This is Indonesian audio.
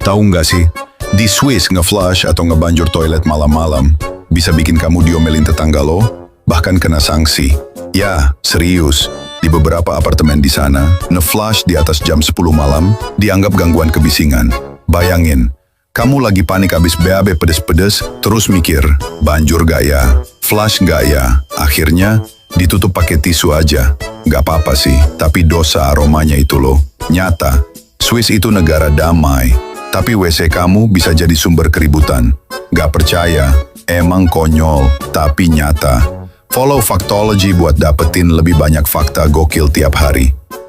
Tahu nggak sih, di Swiss nge-flush atau ngebanjur toilet malam-malam bisa bikin kamu diomelin tetangga lo, bahkan kena sanksi. Ya, serius. Di beberapa apartemen di sana, nge-flush di atas jam 10 malam dianggap gangguan kebisingan. Bayangin, kamu lagi panik abis BAB pedes-pedes, terus mikir, banjur gak ya? Flush gak ya? Akhirnya, ditutup pakai tisu aja. Gak apa-apa sih, tapi dosa aromanya itu loh. Nyata, Swiss itu negara damai, tapi WC kamu bisa jadi sumber keributan. Gak percaya, emang konyol, tapi nyata. Follow Faktology buat dapetin lebih banyak fakta gokil tiap hari.